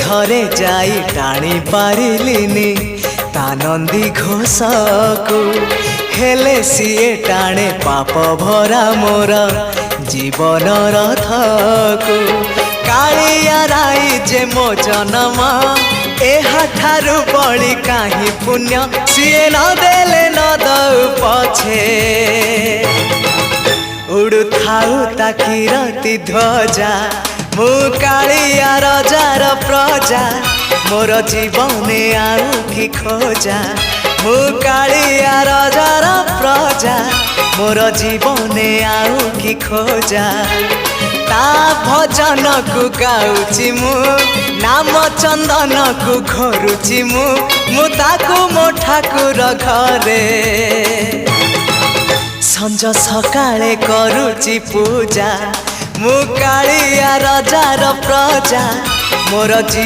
थरे जाई टाणी पारिलिनी ता नंदी घोष को हेले सीए टाणे पाप भरा मोर जीवन रथ को कालिया राई जे मो जन्म एहाठारु बड़ी काहि पुण्य सीए न देले न दउ पछे उड़ु थाउ ताकि रति ध्वजा मु कालिया रजार प्रजा मोर जीवने आउ कि खोजा मु कालिया रजार प्रजा मोर जीवने आउ कि खोजा ता भजन को गाउची मु नाम चंदन को घरुची मु ताकू मो ठाकुर घरे संज सकाळे करुची पूजा मु कालिया रजार प्रजा मोर